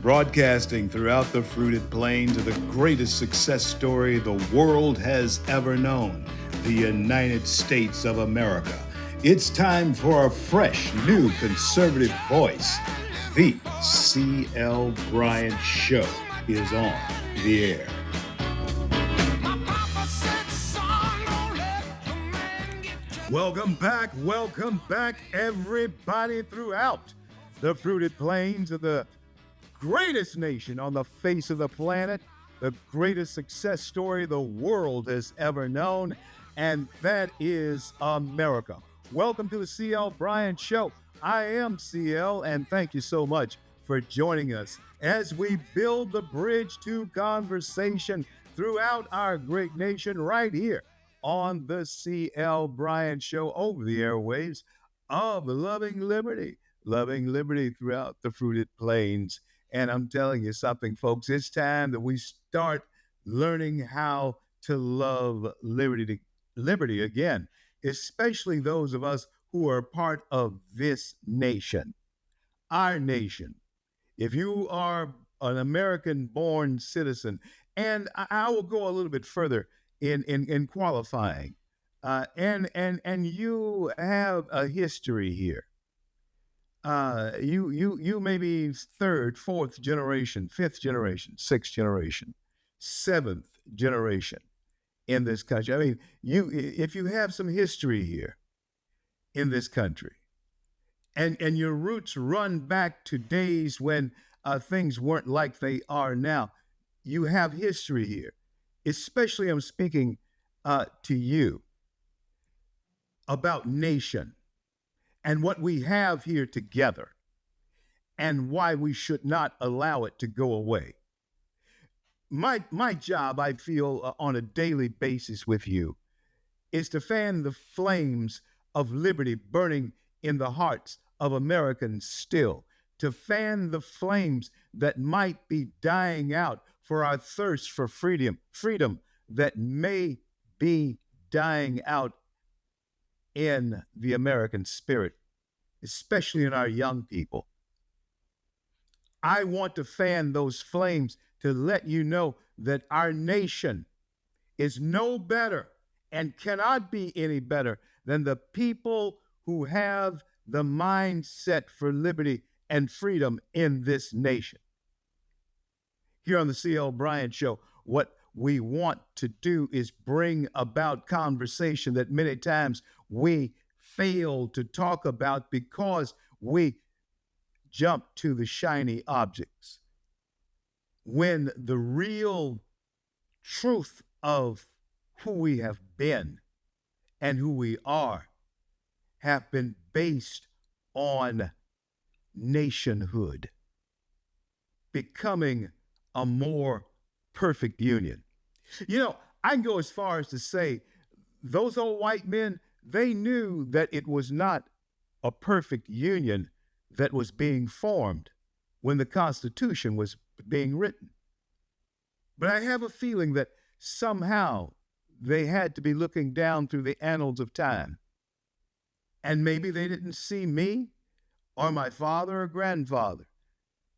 Broadcasting throughout the fruited plains of the greatest success story the world has ever known, the United States of America. It's time for a fresh, new conservative voice. The C.L. Bryant Show is on the air. Welcome back, everybody throughout the fruited plains of the greatest nation on the face of the planet, the greatest success story the world has ever known, and that is America. Welcome to the C.L. Bryant Show. I am CL, and thank you so much for joining us as we build the bridge to conversation throughout our great nation right here on the C.L. Bryant Show over the airwaves of loving liberty throughout the fruited plains. And I'm telling you something, folks, it's time that we start learning how to love liberty again, especially those of us who are part of this nation, our nation. If you are an American-born citizen, and I will go a little bit further in qualifying, and you have a history here. You may be third, fourth generation, fifth generation, sixth generation, seventh generation in this country. I mean, if you have some history here in this country, and your roots run back to days when things weren't like they are now, you have history here. Especially, I'm speaking to you about nation and what we have here together, and why we should not allow it to go away. My job, I feel, on a daily basis with you, is to fan the flames of liberty burning in the hearts of Americans still, to fan the flames that might be dying out for our thirst for freedom that may be dying out in the American spirit, especially in our young people. I want to fan those flames to let you know that our nation is no better and cannot be any better than the people who have the mindset for liberty and freedom in this nation. Here on the C.L. Bryant Show, what we want to do is bring about conversation that many times we fail to talk about because we jump to the shiny objects, when the real truth of who we have been and who we are have been based on nationhood, becoming a more perfect union. You know, I can go as far as to say those old white men, they knew that it was not a perfect union that was being formed when the Constitution was being written. But I have a feeling that somehow they had to be looking down through the annals of time. And maybe they didn't see me or my father or grandfather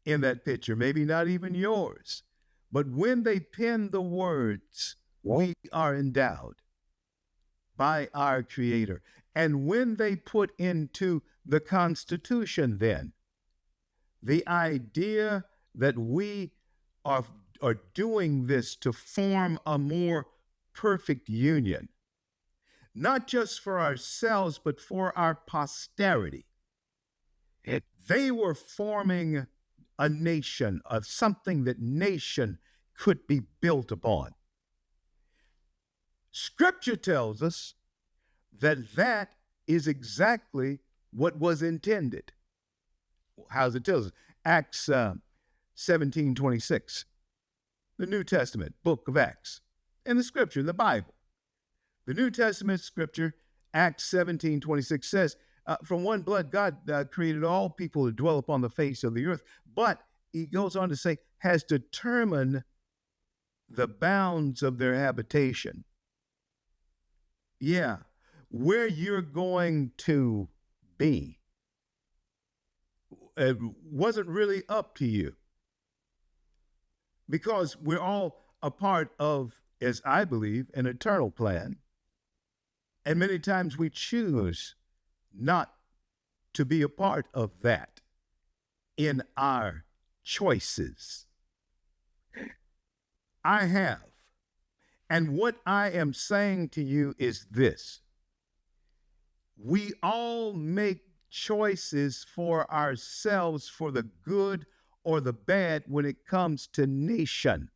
in that picture, maybe not even yours. But when they penned the words, "We are endowed by our Creator," and when they put into the Constitution then the idea that we are doing this to form a more perfect union, not just for ourselves, but for our posterity, they were forming a nation, of something that nation could be built upon. Scripture tells us that that is exactly what was intended. How does it tell us? Acts 17:26, the New Testament, book of Acts, and the scripture, the Bible. The New Testament scripture, Acts 17:26 says, from one blood, God created all people to dwell upon the face of the earth. But he goes on to say, has determined the bounds of their habitation. Yeah, where you're going to be. It wasn't really up to you. because we're all a part of, as I believe, an eternal plan. And many times we choose not to be a part of that in our choices. I have. And what I am saying to you is this: we all make choices for ourselves for the good or the bad when it comes to nation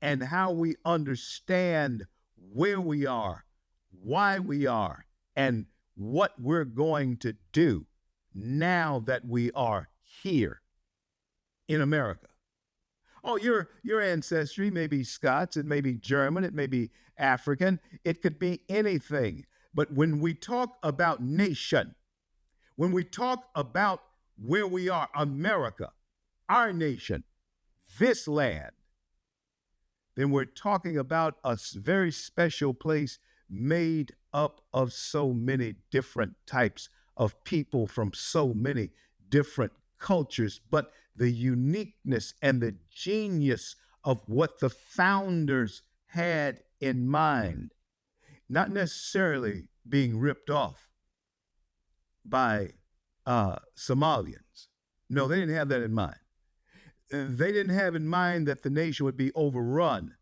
and how we understand where we are, why we are, and what we're going to do now that we are here in America. Oh, your ancestry may be Scots, it may be German, it may be African, it could be anything. But when we talk about nation, when we talk about where we are, America, our nation, this land, then we're talking about a very special place made up of so many different types of people from so many different cultures, but the uniqueness and the genius of what the founders had in mind, not necessarily being ripped off by Somalians. No, they didn't have that in mind. They didn't have in mind that the nation would be overrun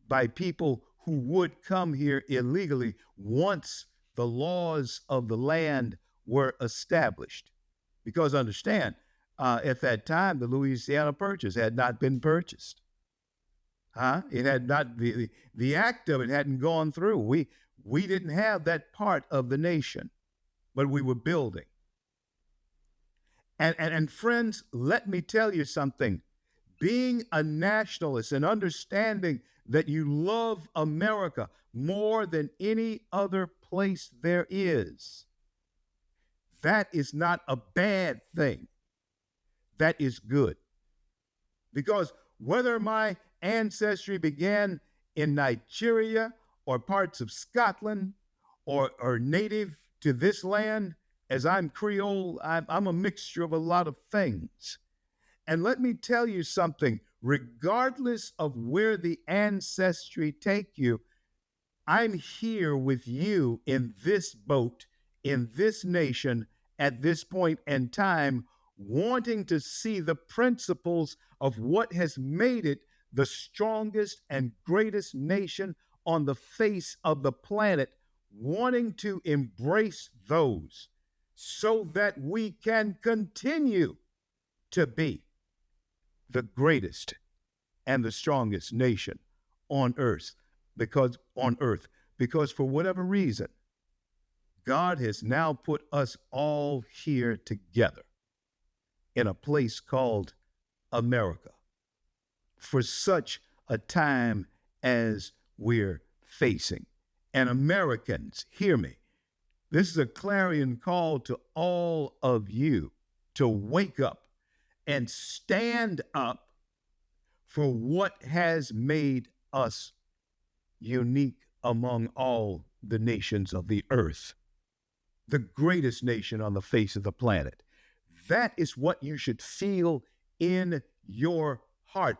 by people who would come here illegally once the laws of the land were established. Because understand, at that time, the Louisiana Purchase had not been purchased. It had not, the act of it hadn't gone through. We didn't have that part of the nation, but we were building. And friends, let me tell you something. Being a nationalist and understanding that you love America more than any other place there is, that is not a bad thing. That is good. Because whether my ancestry began in Nigeria or parts of Scotland or native to this land, as I'm Creole, I'm a mixture of a lot of things. And let me tell you something, regardless of where the ancestry take you, I'm here with you in this boat, in this nation, at this point in time, wanting to see the principles of what has made it the strongest and greatest nation on the face of the planet, wanting to embrace those so that we can continue to be the greatest and the strongest nation on earth, because for whatever reason, God has now put us all here together in a place called America for such a time as we're facing. And Americans, hear me. This is a clarion call to all of you to wake up and stand up for what has made us unique among all the nations of the earth, the greatest nation on the face of the planet. That is what you should feel in your heart.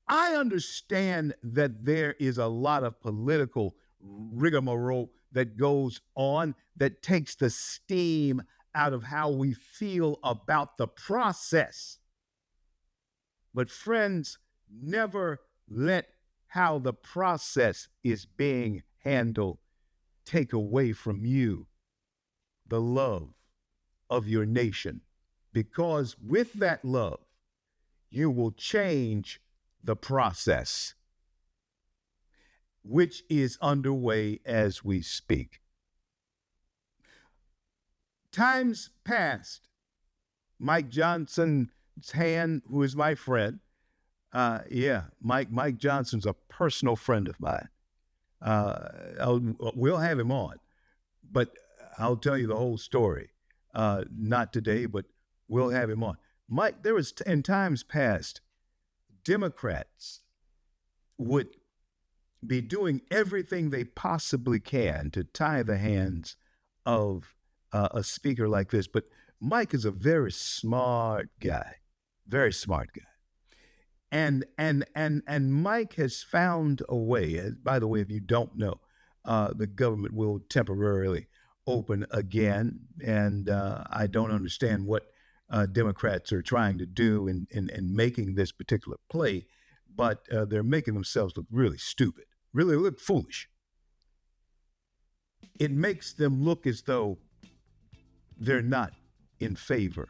I understand that there is a lot of political rigmarole that goes on that takes the steam out of how we feel about the process. But friends, never let how the process is being handled take away from you the love of your nation, because with that love, you will change the process, which is underway as we speak. Times past, Mike Johnson's hand, who is my friend, Mike Johnson's a personal friend of mine. We'll have him on, but I'll tell you the whole story. Not today, but we'll have him on. Mike, there was, in times past, Democrats would be doing everything they possibly can to tie the hands of a speaker like this. But Mike is a very smart guy, very smart guy. And Mike has found a way. By the way, if you don't know, the government will temporarily open again, and I don't understand what Democrats are trying to do in making this particular play, but they're making themselves look really stupid, really look foolish. It makes them look as though they're not in favor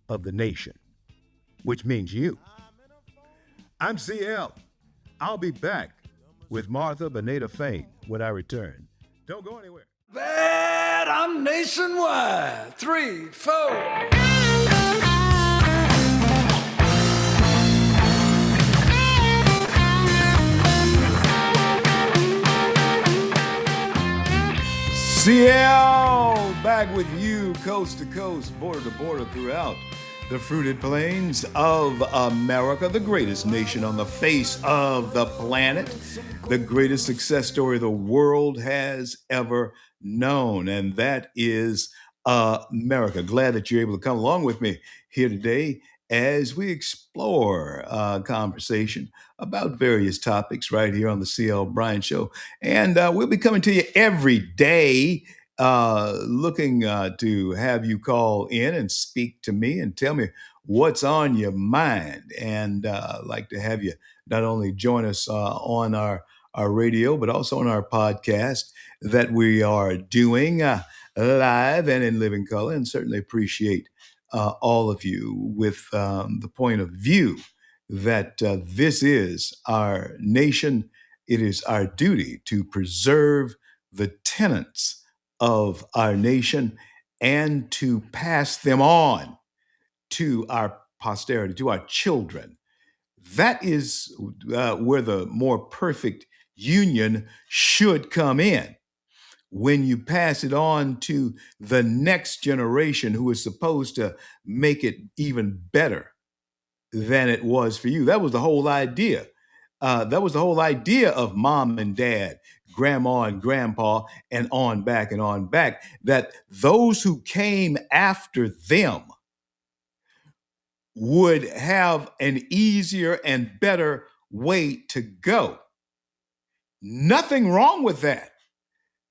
of the nation, which means you. I'm CL. I'll be back with Martha Boneta-Fain when I return. Don't go anywhere. That I'm nationwide. 3, 4. CL back with you, coast to coast, border to border, throughout the fruited plains of America, the greatest nation on the face of the planet, the greatest success story the world has ever known, and that is America. Glad that you're able to come along with me here today as we explore a conversation about various topics right here on the CL Bryant Show. And we'll be coming to you every day, looking to have you call in and speak to me and tell me what's on your mind. And like to have you not only join us on our radio, but also on our podcast that we are doing live and in living color, and certainly appreciate all of you with the point of view that this is our nation. It is our duty to preserve the tenets of our nation and to pass them on to our posterity, to our children. That is where the more perfect union should come in, when you pass it on to the next generation who is supposed to make it even better than it was for you. That was the whole idea. That was the whole idea of mom and dad, grandma and grandpa, and on back, that those who came after them would have an easier and better way to go. Nothing wrong with that.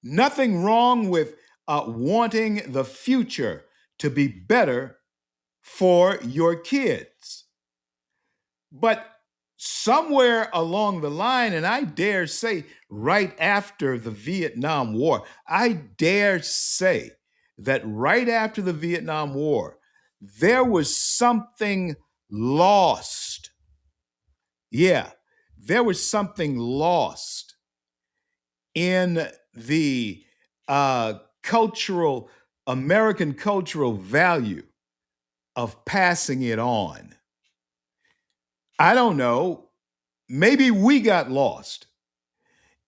Nothing wrong with wanting the future to be better for your kids. But somewhere along the line, and I dare say right after the Vietnam War, I dare say that right after the Vietnam War, there was something lost. Yeah, there was something lost in the American cultural value of passing it on. I don't know, maybe we got lost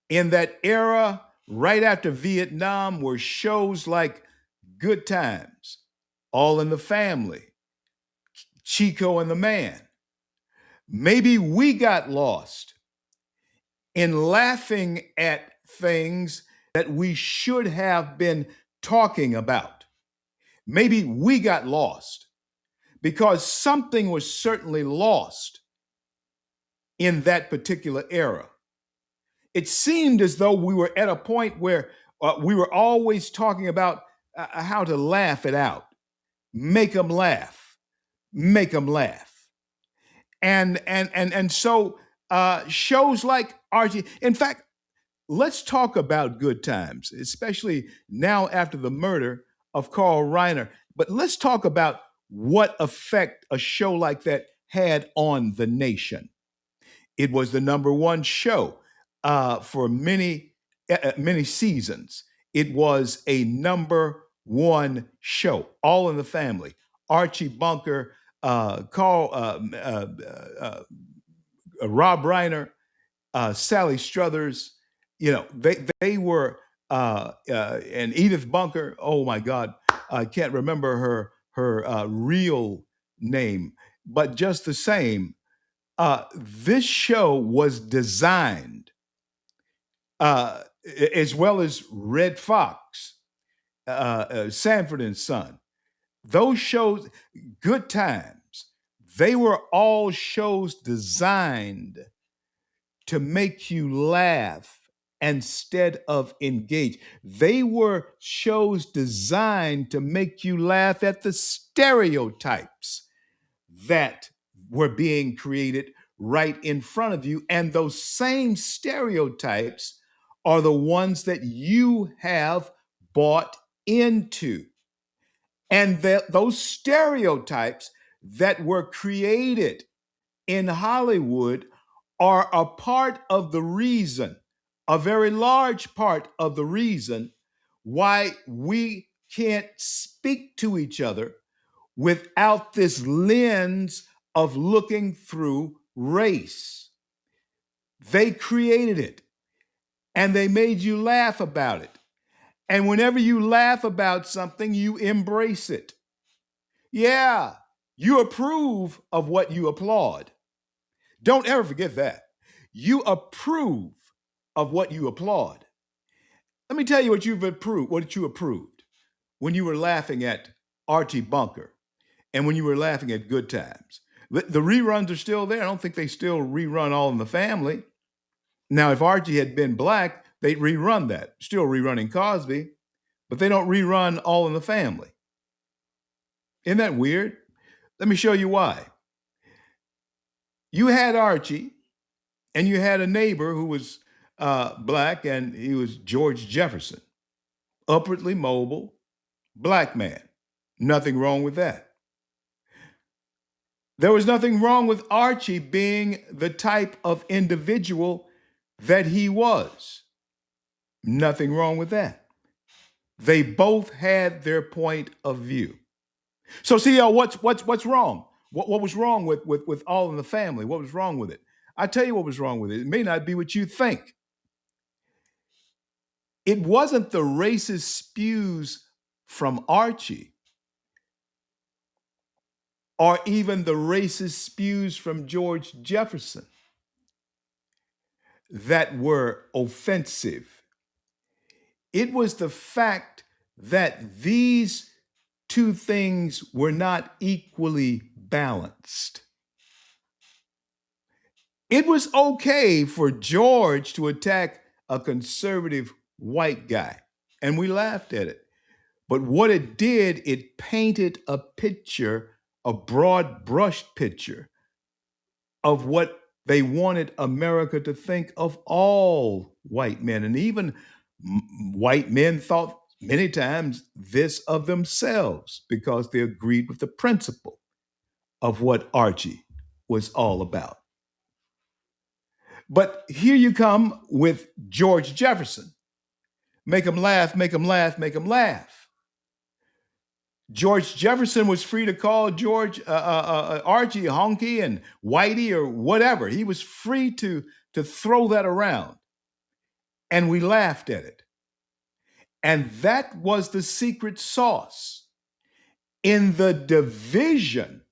in that era right after Vietnam, where shows like Good Times, All in the Family, Chico and the Man. Maybe we got lost in laughing at things that we should have been talking about. Maybe we got lost because something was certainly lost in that particular era. It seemed as though we were at a point where we were always talking about how to laugh it out, make them laugh, make them laugh. And so shows like Archie, in fact, let's talk about Good Times, especially now after the murder of Carl Reiner. But let's talk about what effect a show like that had on the nation. It was the number one show for many seasons. It was a number one show, All in the Family. Archie Bunker, Carl, Rob Reiner, Sally Struthers. You know, they were, and Edith Bunker. Oh my God, I can't remember her real name, but just the same, this show was designed, as well as Red Fox, Sanford and Son. Those shows, Good Times, They were all shows designed to make you laugh instead of engage. They were shows designed to make you laugh at the stereotypes that were being created right in front of you. And those same stereotypes are the ones that you have bought into. And those stereotypes that were created in Hollywood are a part of the reason, a very large part of the reason why we can't speak to each other without this lens of looking through race. They created it and they made you laugh about it. And whenever you laugh about something, you embrace it. Yeah, you approve of what you applaud. Don't ever forget that. You approve of what you applaud. Let me tell you what you approved when you were laughing at Archie Bunker and when you were laughing at Good Times. The reruns are still there. I don't think they still rerun All in the Family. Now, if Archie had been black, they'd rerun that. Still rerunning Cosby, but they don't rerun All in the Family. Isn't that weird? Let me show you why. You had Archie, and you had a neighbor who was black, and he was George Jefferson. Upwardly mobile, black man. Nothing wrong with that. There was nothing wrong with Archie being the type of individual that he was. Nothing wrong with that. They both had their point of view. So see, what's wrong? What was wrong with All in the Family? What was wrong with it? I tell you what was wrong with it. It may not be what you think. It wasn't the racist spews from Archie or even the racist spews from George Jefferson that were offensive. It was the fact that these two things were not equally balanced. It was okay for George to attack a conservative white guy, and we laughed at it. But what it did, it painted a picture, a broad brushed picture of what they wanted America to think of all white men. And even white men thought many times this of themselves because they agreed with the principle of what Archie was all about. But here you come with George Jefferson. Make him laugh, make him laugh, make him laugh. George Jefferson was free to call Archie honky and whitey or whatever. He was free to throw that around. And we laughed at it. And that was the secret sauce in the division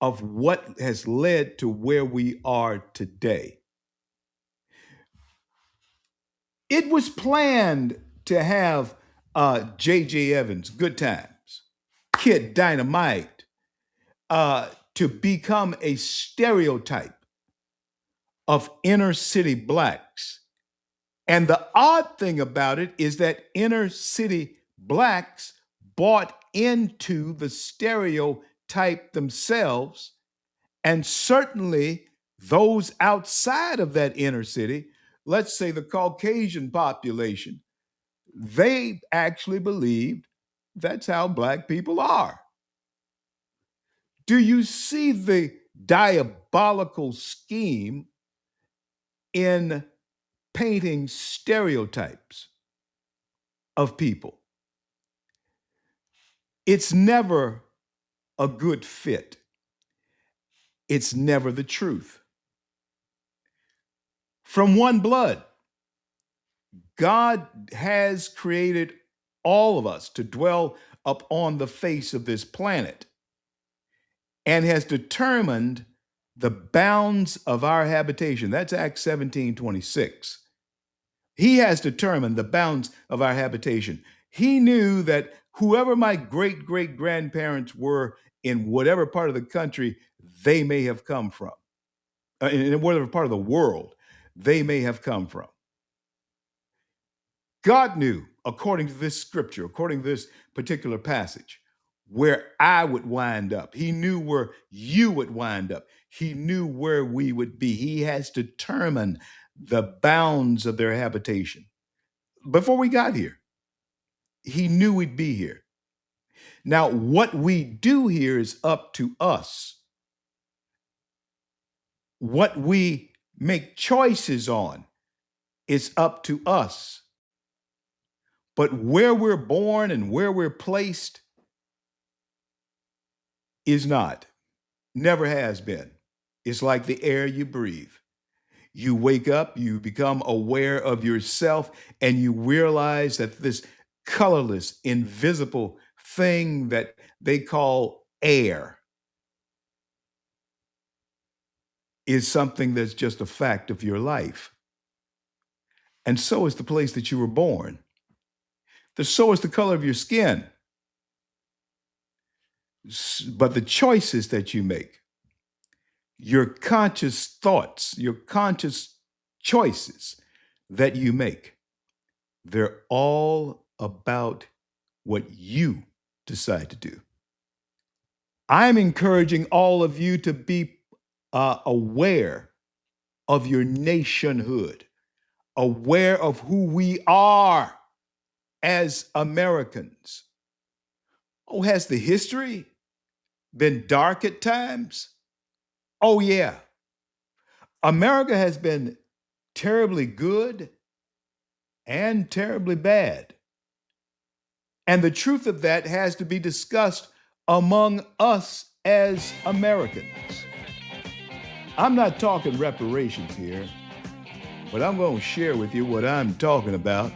of what has led to where we are today. It was planned to have J.J. Evans, Good Times, Kid Dynamite, to become a stereotype of inner city blacks. And the odd thing about it is that inner city blacks bought into the stereotype themselves, and certainly those outside of that inner city, let's say the Caucasian population, they actually believed that's how black people are. Do you see the diabolical scheme in painting stereotypes of people? It's never a good fit. It's never the truth. From one blood, God has created all of us to dwell upon the face of this planet and has determined the bounds of our habitation. That's Acts 17:26. He has determined the bounds of our habitation. He knew that whoever my great-great-grandparents were in whatever part of the country they may have come from, in whatever part of the world they may have come from. God knew, according to this scripture, according to this particular passage, where I would wind up. He knew where you would wind up. He knew where we would be. He has determined the bounds of their habitation. Before we got here, he knew we'd be here. Now, what we do here is up to us. What we make choices on is up to us. But where we're born and where we're placed is not, never has been. It's like the air you breathe. You wake up, you become aware of yourself, and you realize that this colorless, invisible thing that they call air is something that's just a fact of your life. And so is the place that you were born. So is the color of your skin. But the choices that you make, your conscious thoughts, your conscious choices that you make, they're all about what you decide to do. I'm encouraging all of you to be aware of your nationhood, aware of who we are as Americans. Oh, has the history been dark at times? Oh, yeah. America has been terribly good and terribly bad. And the truth of that has to be discussed among us as Americans. I'm not talking reparations here, but I'm going to share with you what I'm talking about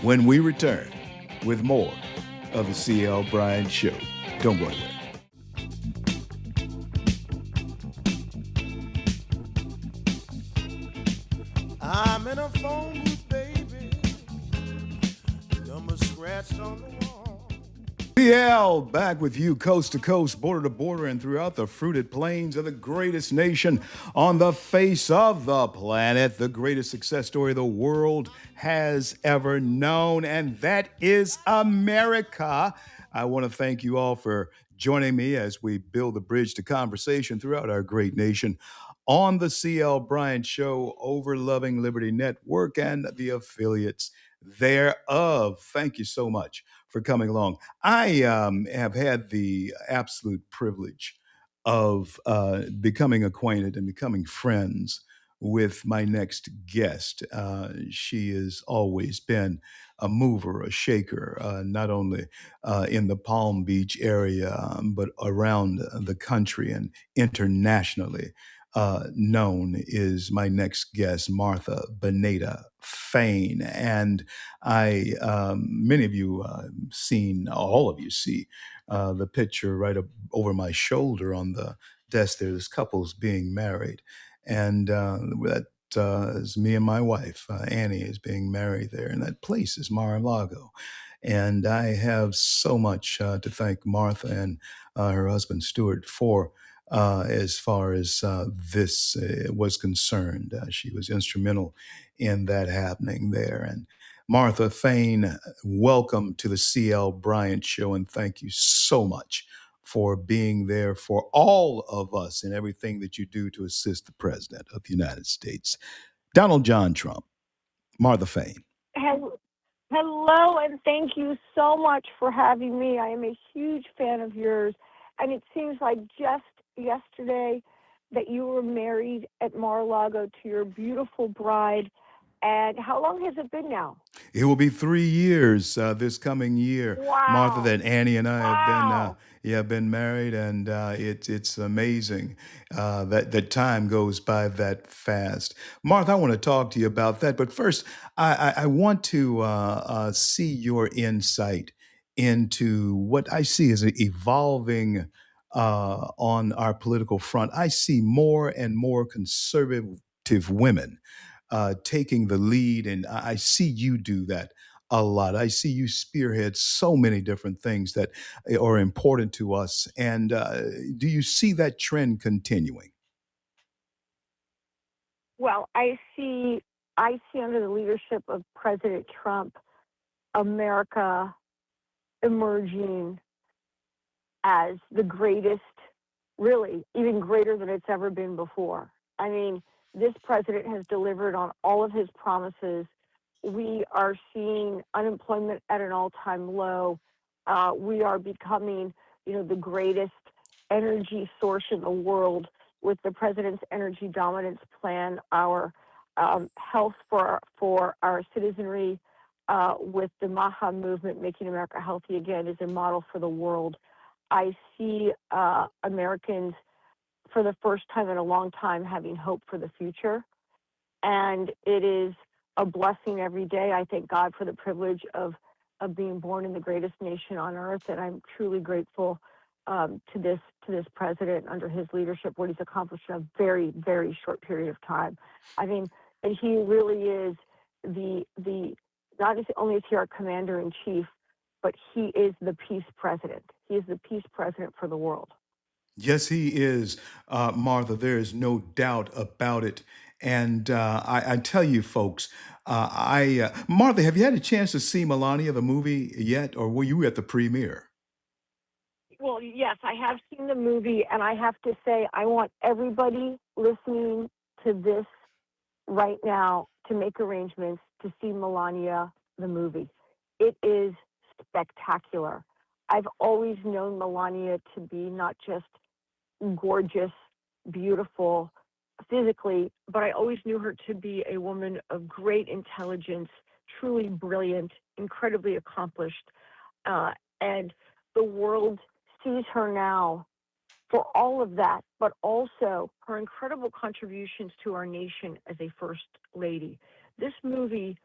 when we return with more of the C.L. Bryant Show. Don't go away. I'm in a phone booth, baby. Number scratched on the wall. CL back with you coast to coast, border to border, and throughout the fruited plains of the greatest nation on the face of the planet, the greatest success story the world has ever known, and that is America. I want to thank you all for joining me as we build the bridge to conversation throughout our great nation on the C.L. Bryant Show over Loving Liberty Network and the affiliates thereof. Thank you so much for coming along. I have had the absolute privilege of becoming acquainted and becoming friends with my next guest. She has always been a mover, a shaker, not only in the Palm Beach area, but around the country and internationally. Known is my next guest, Martha Boneta-Fain. And many of you seen, all of you see the picture right up over my shoulder on the desk. There's couples being married. And that is me and my wife. Annie is being married there. And that place is Mar-a-Lago. And I have so much to thank Martha and her husband, Stuart, for as far as this was concerned. She was instrumental in that happening there. And Martha Fain, welcome to the C.L. Bryant Show, and thank you so much for being there for all of us and everything that you do to assist the President of the United States, Donald John Trump. Martha Fain. Hello, and thank you so much for having me. I am a huge fan of yours, and it seems like just yesterday that you were married at Mar-a-Lago to your beautiful bride. And how long has it been now? It will be 3 years this coming year, Wow. Martha, that Annie and I Wow. have been married, and it's amazing that time goes by that fast. Martha, I want to talk to you about that, but first, I want to see your insight into what I see as an evolving on our political front. I see more and more conservative women taking the lead, and I see you do that a lot. I see you spearhead so many different things that are important to us. And do you see that trend continuing? Well, I see under the leadership of President Trump, America emerging as the greatest, really, even greater than it's ever been before. I mean, this president has delivered on all of his promises. We are seeing unemployment at an all-time low. We are becoming, the greatest energy source in the world with the president's energy dominance plan. Our health for our citizenry with the Maha movement, Making America Healthy Again, is a model for the world. I see Americans for the first time in a long time having hope for the future. And it is a blessing every day. I thank God for the privilege of being born in the greatest nation on earth. And I'm truly grateful to this president under his leadership, what he's accomplished in a very, very short period of time. I mean, and he really is the not only is he our commander in chief, but he is the peace president. He is the peace president for the world. Yes, he is, Martha. There is no doubt about it. And I tell you, folks, Martha, have you had a chance to see Melania the movie yet, or were you at the premiere? Well, yes, I have seen the movie, and I have to say, I want everybody listening to this right now to make arrangements to see Melania the movie. It is spectacular. I've always known Melania to be not just gorgeous, beautiful physically, but I always knew her to be a woman of great intelligence, truly brilliant, incredibly accomplished. And the world sees her now for all of that, but also her incredible contributions to our nation as a first lady. This movie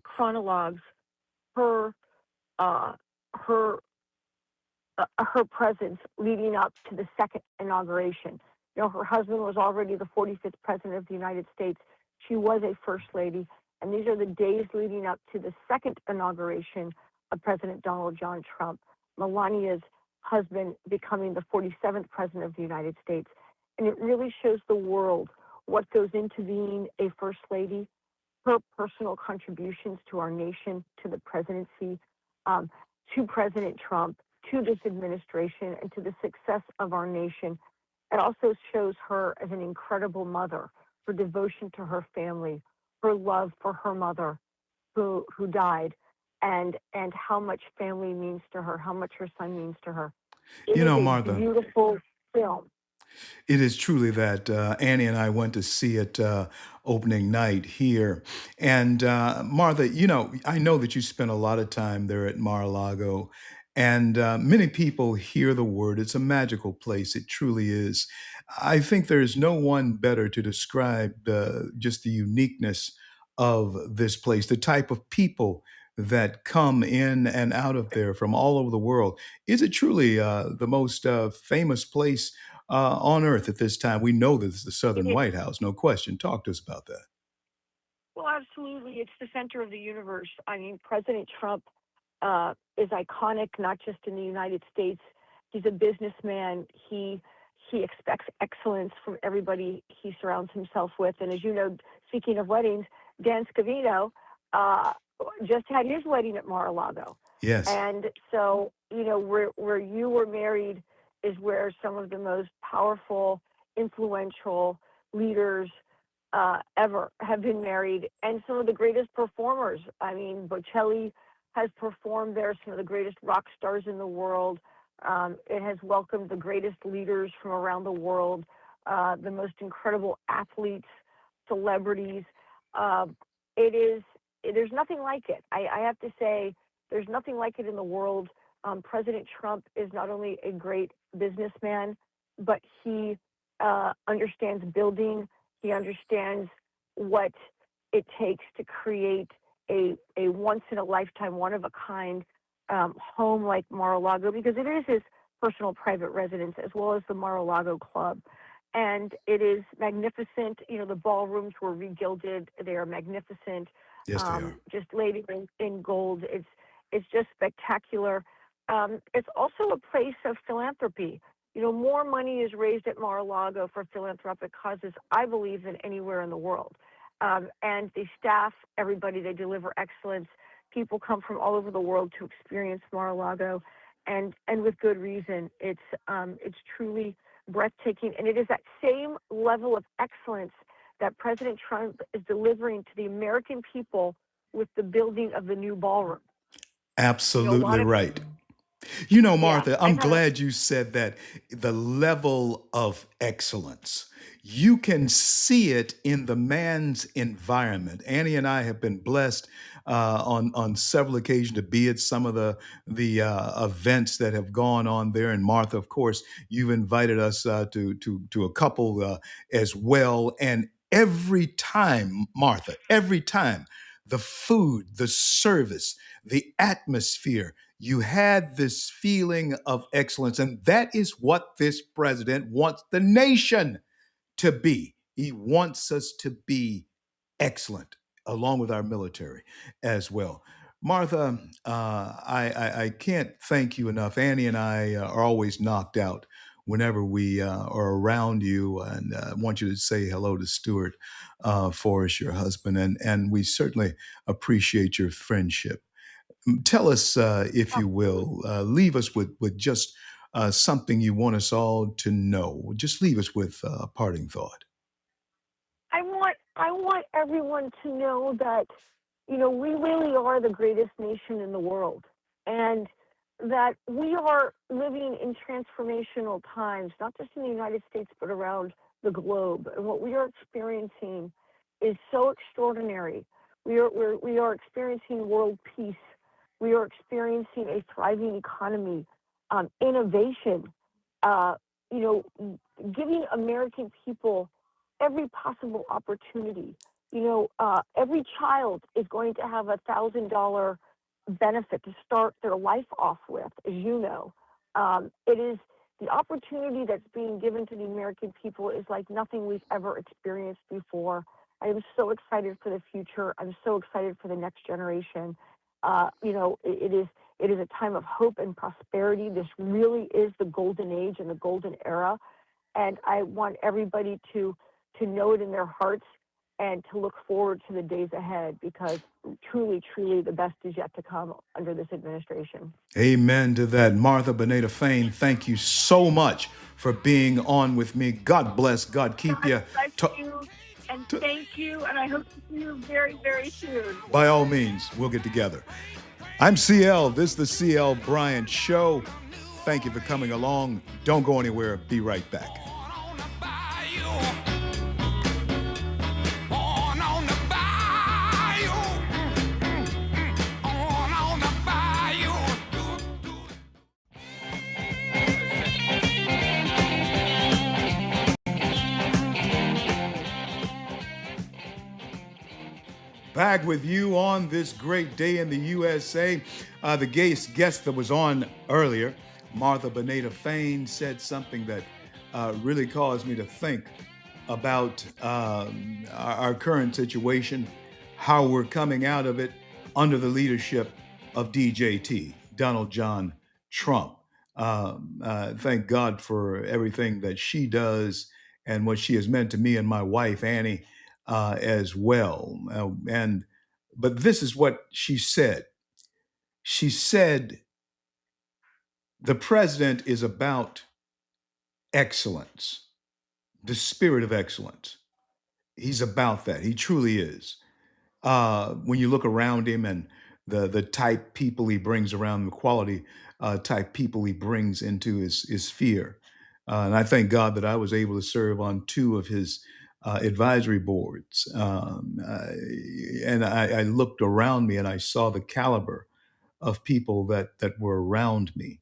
chronologues her uh, her her presence leading up to the second inauguration. Her husband was already the 45th president of the United States. She was a first lady, and these are the days leading up to the second inauguration of President Donald John Trump. Melania's husband becoming the 47th president of the United States. And it really shows the world what goes into being a first lady, her personal contributions to our nation, to the presidency, um, to President Trump, to this administration, and to the success of our nation. It also shows her as an incredible mother, her devotion to her family, her love for her mother who died, and how much family means to her, how much her son means to her. It You is know, a Martha, beautiful film. it is truly that. Annie and I went to see it opening night here. And Martha, I know that you spent a lot of time there at Mar-a-Lago. And many people hear the word. It's a magical place. It truly is. I think there's no one better to describe just the uniqueness of this place, the type of people that come in and out of there from all over the world. Is it truly the most famous place on earth at this time? We know that it's the It Southern is. White House, no question. Talk to us about that. Well, absolutely. It's the center of the universe. I mean, President Trump is iconic, not just in the United States. He's a businessman. He expects excellence from everybody he surrounds himself with. And as you know, speaking of weddings, Dan Scavino uh, just had his wedding at Mar-a-Lago. Yes. And so, where you were married is where some of the most powerful, influential leaders ever have been married, and some of the greatest performers. I mean, Bocelli has performed there, some of the greatest rock stars in the world. It has welcomed the greatest leaders from around the world, the most incredible athletes, celebrities. Uh, it is, there's nothing like it. I have to say, there's nothing like it in the world. President Trump is not only a great businessman, but he understands building. He understands what it takes to create a once in a lifetime, one of a kind home like Mar-a-Lago, because it is his personal private residence as well as the Mar-a-Lago Club. And it is magnificent. The ballrooms were regilded. They are magnificent. Yes, they are. just laid in gold. It's just spectacular. It's also a place of philanthropy. More money is raised at Mar-a-Lago for philanthropic causes, I believe, than anywhere in the world. And the staff, everybody, they deliver excellence. People come from all over the world to experience Mar-a-Lago, and with good reason. It's truly breathtaking, and it is that same level of excellence that President Trump is delivering to the American people with the building of the new ballroom. A Absolutely lot of right. yeah, Martha, I've I'm had a glad you said that the level of excellence. You can see it in the man's environment. Annie and I have been blessed on several occasions to be at some of the events that have gone on there. And Martha, of course, you've invited us to a couple as well. And every time, Martha, every time, the food, the service, the atmosphere, you had this feeling of excellence. And that is what this president wants the nation to be. He wants us to be excellent, along with our military as well. Martha, I can't thank you enough. Annie and I are always knocked out whenever we are around you, and want you to say hello to Stuart for us, your husband, and we certainly appreciate your friendship. Tell us, if you will, leave us with just something you want us all to know. Just leave us with a parting thought. I want everyone to know that we really are the greatest nation in the world, and that we are living in transformational times, not just in the United States but around the globe. And what we are experiencing is so extraordinary. We are experiencing world peace. We are experiencing a thriving economy, innovation. Uh, you know, Giving American people every possible opportunity. Every child is going to have $1,000 benefit to start their life off with, as you know. It is the opportunity that's being given to the American people is like nothing we've ever experienced before. I am so excited for the future. I'm so excited for the next generation. It is a time of hope and prosperity. This really is the golden age and the golden era, and I want everybody to know it in their hearts and to look forward to the days ahead, because truly, truly, the best is yet to come under this administration. Amen to that. Martha Boneta-Fain, thank you so much for being on with me. God bless. God keep God you. bless you, and thank you, and I hope to see you very, very soon. By all means, we'll get together. I'm CL. This is the CL Bryant Show. Thank you for coming along. Don't go anywhere. Be right back. Back with you on this great day in the USA. The guest that was on earlier, Martha Boneta-Fain, said something that really caused me to think about our current situation, how we're coming out of it under the leadership of DJT, Donald John Trump. Thank God for everything that she does and what she has meant to me and my wife, Annie, as well. But this is what she said. She said, the president is about excellence, the spirit of excellence. He's about that. He truly is. When you look around him and the type people he brings around, the quality type people he brings into his sphere. And I thank God that I was able to serve on two of his advisory boards. And I looked around me and I saw the caliber of people that were around me.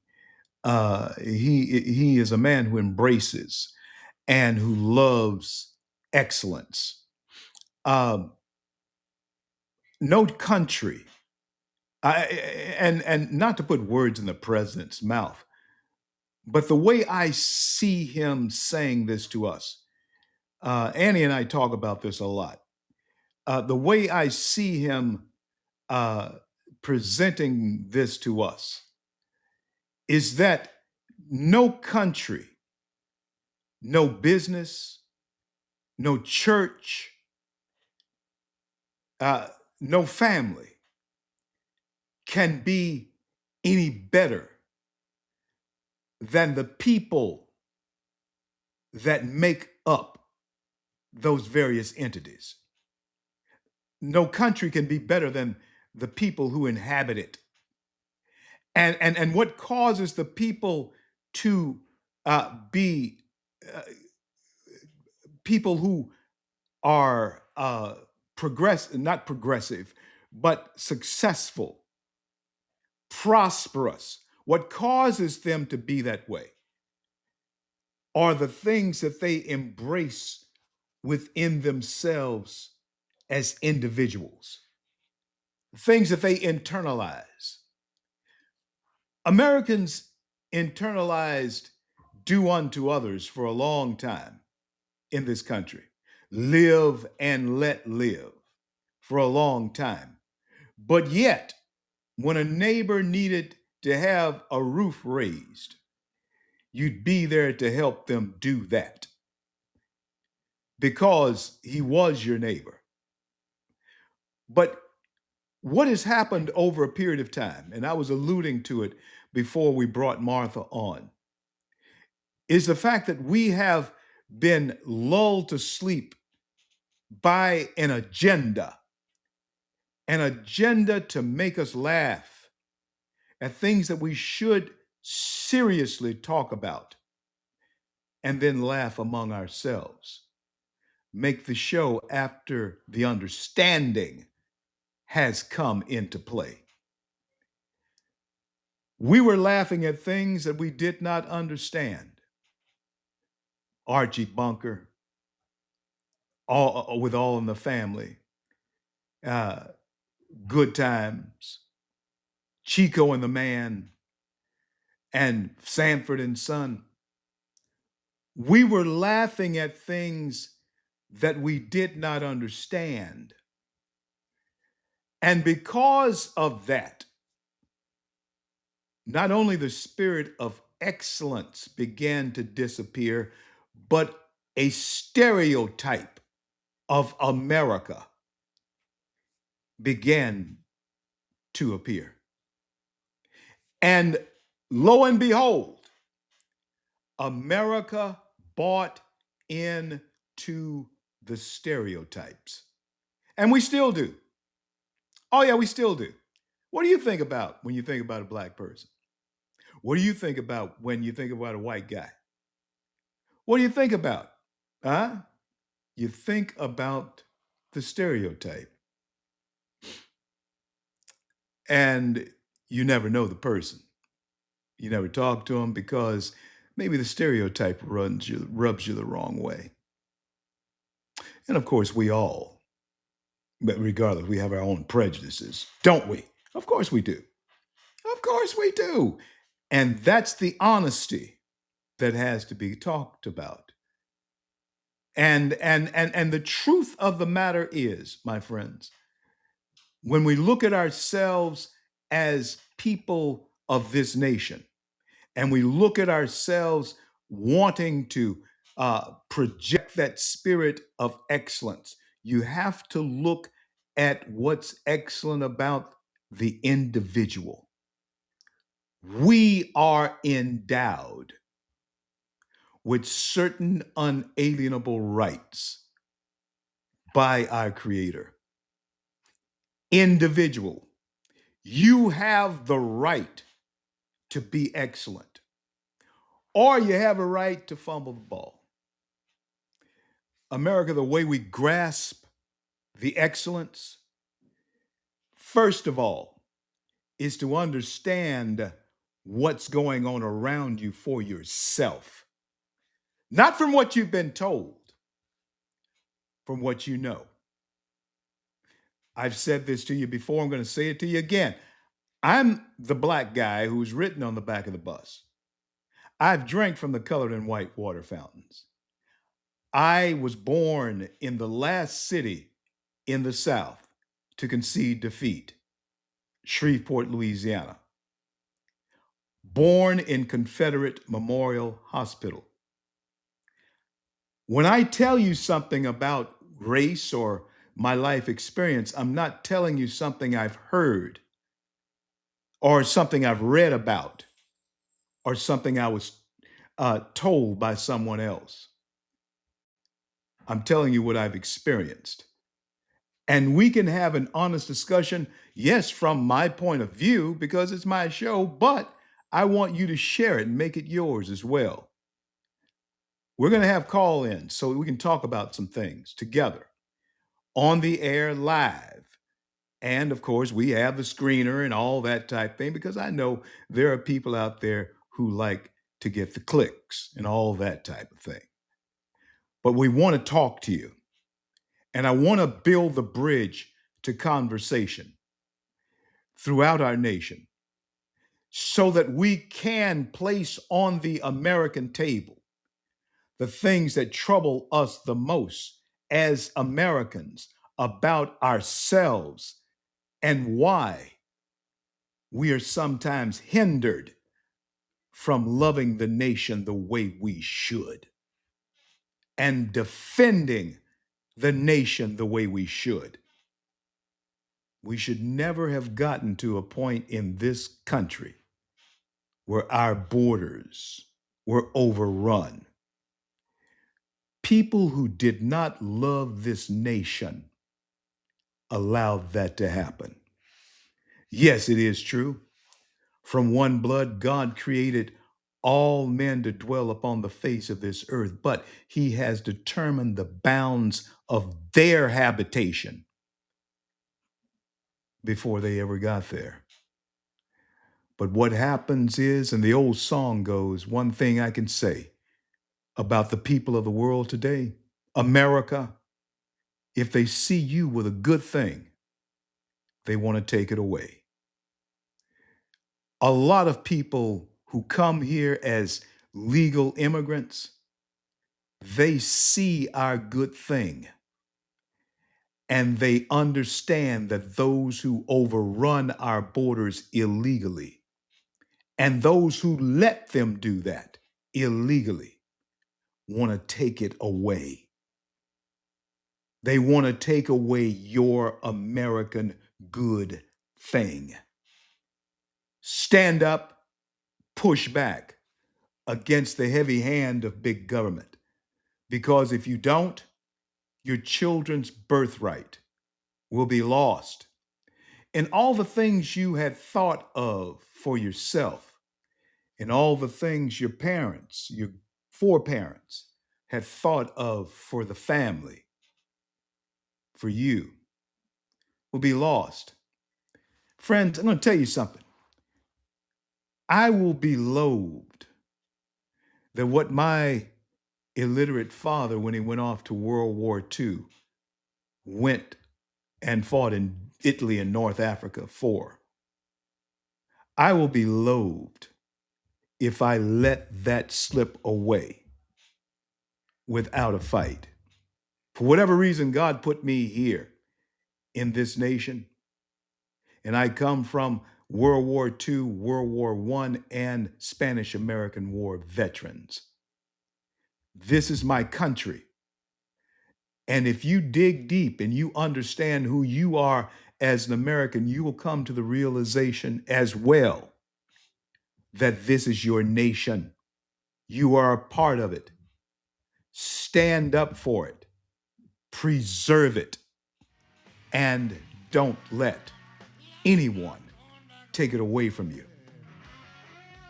He is a man who embraces and who loves excellence. Um, no country, I, and not to put words in the president's mouth, but the way I see him saying this to us, Annie and I talk about this a lot. the way I see him presenting this to us is that no country, no business, no church, uh, no family can be any better than the people that make up those various entities. No country can be better than the people who inhabit it. And what causes the people to be uh, people who are not progressive, but successful, prosperous, what causes them to be that way are the things that they embrace within themselves as individuals, things that they internalize. Americans internalized do unto others for a long time in this country, live and let live for a long time. But yet, when a neighbor needed to have a roof raised, you'd be there to help them do that because he was your neighbor. But what has happened over a period of time, and I was alluding to it before we brought Martha on, is the fact that we have been lulled to sleep by an agenda to make us laugh at things that we should seriously talk about and then laugh among ourselves. Make the show after the understanding has come into play. We were laughing at things that we did not understand. Archie Bunker, with All in the Family, Good Times, Chico and the Man, and Sanford and Son. We were laughing at things that we did not understand. And because of that, not only the spirit of excellence began to disappear, but a stereotype of America began to appear. And lo and behold, America bought into the stereotypes. And we still do. Oh, yeah, we still do. What do you think about when you think about a black person? What do you think about when you think about a white guy? What do you think about? Huh? You think about the stereotype. And you never know the person. You never talk to them because maybe the stereotype rubs you the wrong way. And of course, we all, but regardless, we have our own prejudices, don't we? Of course we do. Of course we do. And that's the honesty that has to be talked about. And the truth of the matter is, my friends, when we look at ourselves as people of this nation, and we look at ourselves wanting to project that spirit of excellence, you have to look at what's excellent about the individual. We are endowed with certain unalienable rights by our Creator. Individual, you have the right to be excellent, or you have a right to fumble the ball. America, the way we grasp the excellence, first of all, is to understand what's going on around you for yourself. Not from what you've been told, from what you know. I've said this to you before, I'm going to say it to you again. I'm the black guy who's written on the back of the bus. I've drank from the colored and white water fountains. I was born in the last city in the South to concede defeat, Shreveport, Louisiana. Born in Confederate Memorial Hospital. When I tell you something about race or my life experience, I'm not telling you something I've heard or something I've read about or something I was told by someone else. I'm telling you what I've experienced. And we can have an honest discussion, yes, from my point of view, because it's my show, but I want you to share it and make it yours as well. We're going to have call-ins so we can talk about some things together on the air live. And of course, we have the screener and all that type thing, because I know there are people out there who like to get the clicks and all that type of thing. But we want to talk to you. And I want to build the bridge to conversation throughout our nation so that we can place on the American table the things that trouble us the most as Americans about ourselves and why we are sometimes hindered from loving the nation the way we should and defending the nation the way we should. We should never have gotten to a point in this country where our borders were overrun. People who did not love this nation allowed that to happen. Yes, it is true. From one blood, God created all men to dwell upon the face of this earth, but he has determined the bounds of their habitation before they ever got there. But what happens is, and the old song goes, one thing I can say about the people of the world today, America, if they see you with a good thing, they want to take it away. A lot of people who come here as legal immigrants, they see our good thing and they understand that those who overrun our borders illegally and those who let them do that illegally want to take it away. They want to take away your American good thing. Stand up, push back against the heavy hand of big government. Because if you don't, your children's birthright will be lost. And all the things you had thought of for yourself, and all the things your parents, your foreparents, had thought of for the family, for you, will be lost. Friends, I'm going to tell you something. I will be loathed that what my illiterate father, when he went off to World War II, went and fought in Italy and North Africa for. I will be loathed if I let that slip away without a fight. For whatever reason, God put me here in this nation, and I come from World War II, World War I, and Spanish-American War veterans. This is my country. And if you dig deep and you understand who you are as an American, you will come to the realization as well that this is your nation. You are a part of it. Stand up for it. Preserve it. And don't let anyone take it away from you.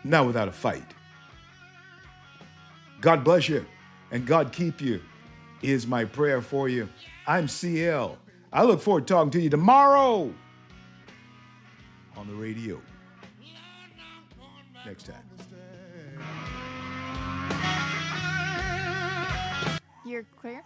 Not without a fight. God bless you and God keep you is my prayer for you. I'm CL. I look forward to talking to you tomorrow on the radio. Next time. You're clear?